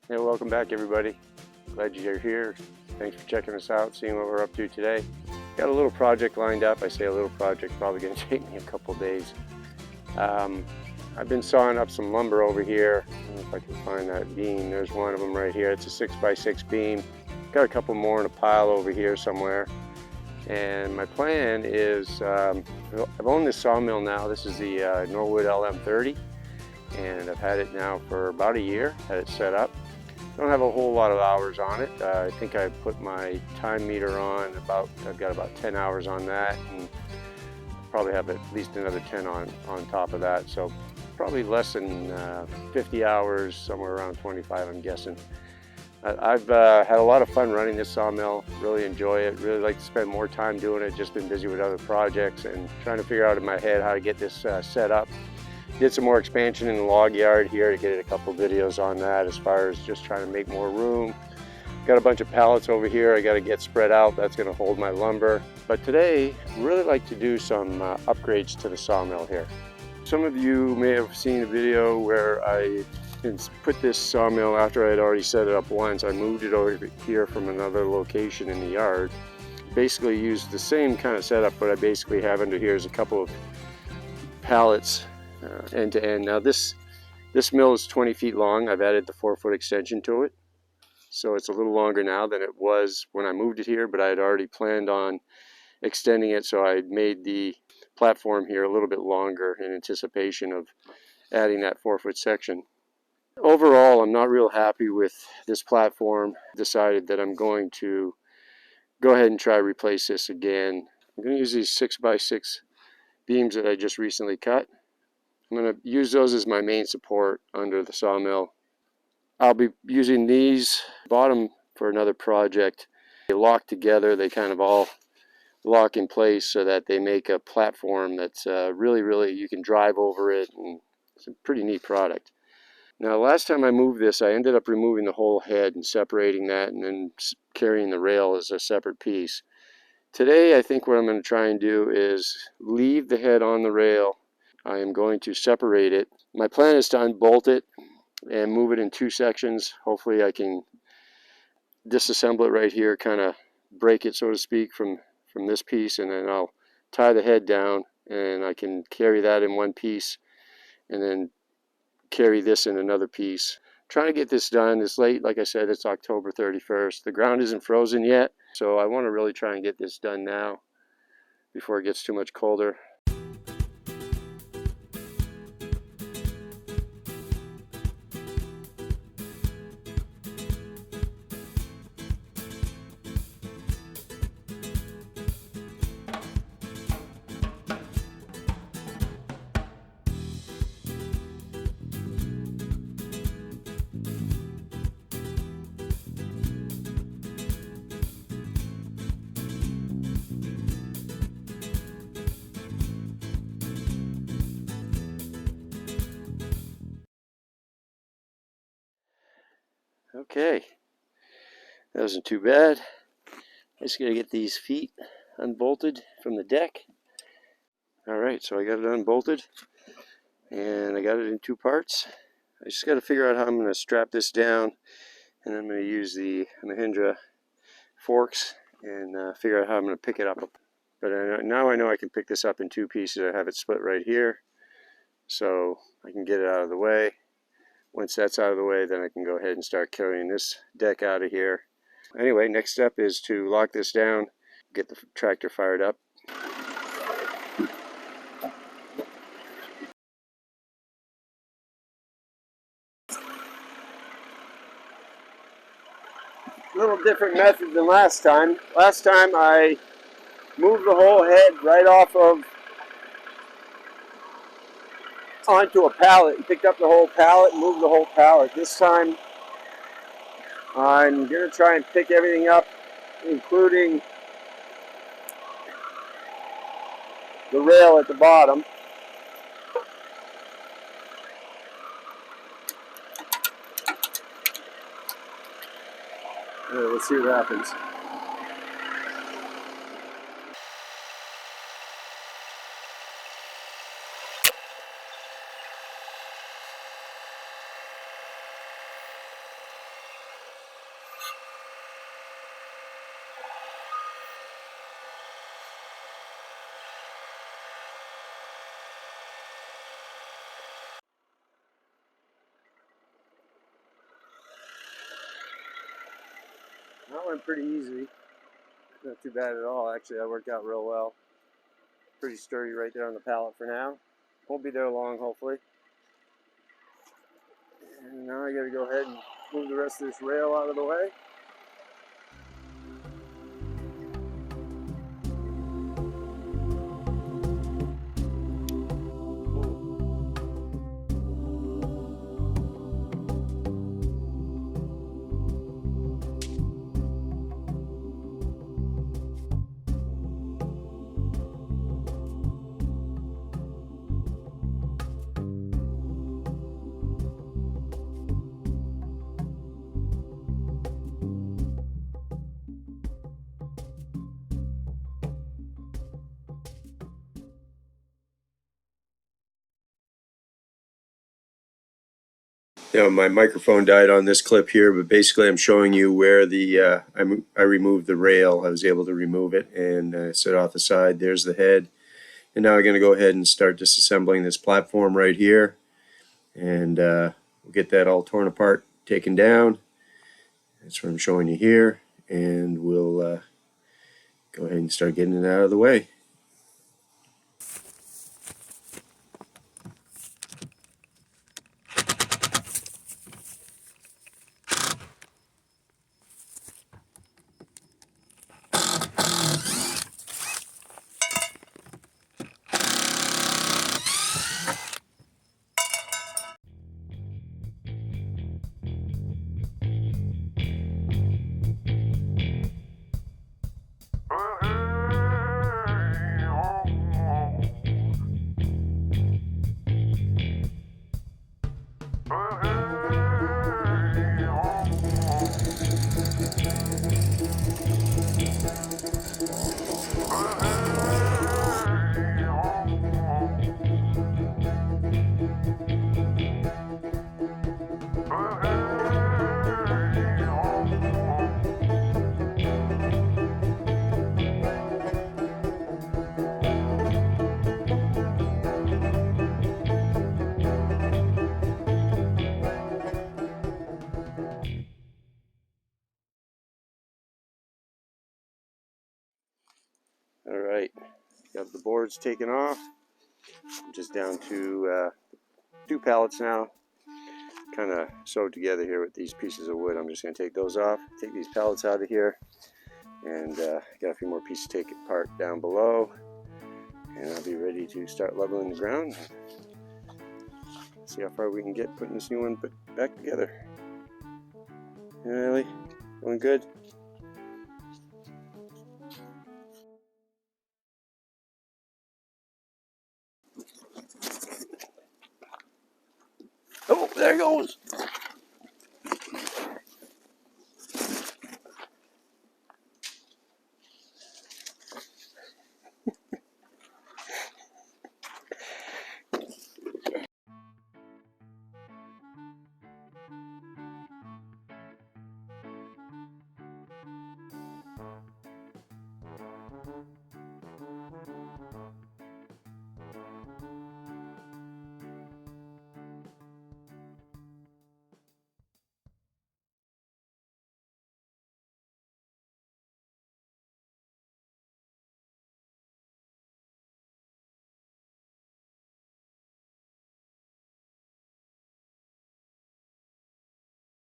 Hey, welcome back everybody. Glad you're here. Thanks for checking us out, seeing what we're up to today. Got a little project lined up. I say a little project, probably going to take me a couple days. I've been sawing up some lumber over here. I don't know if I can find that beam. There's one of them right here. It's a 6x6 beam. Got a couple more in a pile over here somewhere. And my plan is, I've owned this sawmill now. This is the Norwood LM 30. And I've had it now for about a year, had it set up. Don't have a whole lot of hours on it. I think I put my time meter on I've got about 10 hours on that, and probably have at least another 10 on top of that. So probably less than 50 hours, somewhere around 25, I'm guessing. I've had a lot of fun running this sawmill, really enjoy it, really like to spend more time doing it, just been busy with other projects and trying to figure out in my head how to get this set up. Did some more expansion in the log yard here to get a couple videos on that as far as just trying to make more room. Got a bunch of pallets over here I got to get spread out. That's going to hold my lumber. But today, I'd really like to do some upgrades to the sawmill here. Some of you may have seen a video where I put this sawmill after I had already set it up once. I moved it over here from another location in the yard. Basically used the same kind of setup, but I basically have under here is a couple of pallets end to end. Now this mill is 20 feet long. I've added the 4-foot extension to it, so it's a little longer now than it was when I moved it here, but I had already planned on extending it, so I made the platform here a little bit longer in anticipation of adding that 4-foot section. Overall, I'm not real happy with this platform. Decided that I'm going to go ahead and try to replace this again. I'm going to use these 6x6 beams that I just recently cut. I'm going to use those as my main support under the sawmill. I'll be using these bottom for another project. They lock together, they kind of all lock in place so that they make a platform that's really, you can drive over it, and it's a pretty neat product. Now last time I moved this, I ended up removing the whole head and separating that and then carrying the rail as a separate piece. Today I think what I'm going to try and do is leave the head on the rail. I am going to separate it. My plan is to unbolt it and move it in 2 sections. Hopefully I can disassemble it right here, kind of break it so to speak from this piece, and then I'll tie the head down and I can carry that in one piece and then carry this in another piece. I'm trying to get this done. It's late, like I said, it's October 31st. The ground isn't frozen yet, so I want to really try and get this done now before it gets too much colder. Okay, that wasn't too bad. I just got to get these feet unbolted from the deck. Alright, so I got it unbolted and I got it in 2 parts. I just got to figure out how I'm going to strap this down, and I'm going to use the Mahindra forks and figure out how I'm going to pick it up. But now I know I can pick this up in 2 pieces. I have it split right here, so I can get it out of the way. Once that's out of the way, then I can go ahead and start carrying this deck out of here. Anyway, next step is to lock this down, get the tractor fired up. A little different method than last time. Last time I moved the whole head right off of onto a pallet and picked up the whole pallet and moved the whole pallet. This time I'm going to try and pick everything up, including the rail at the bottom. Let's see what happens. That went pretty easy. Not too bad at all. Actually, that worked out real well. Pretty sturdy right there on the pallet for now. Won't be there long, hopefully. And now I gotta go ahead and move the rest of this rail out of the way. My microphone died on this clip here, but basically I'm showing you where the I removed the rail. I was able to remove it and set it off the side. There's the head. And now I'm going to go ahead and start disassembling this platform right here. And we'll get that all torn apart, taken down. That's what I'm showing you here. And we'll go ahead and start getting it out of the way. All right, got the boards taken off. I'm just down to 2 pallets now. Kind of sewed together here with these pieces of wood. I'm just going to take those off, take these pallets out of here, and got a few more pieces to take apart down below. And I'll be ready to start leveling the ground. See how far we can get putting this new one back together. Really? Going good? Oh, there it goes!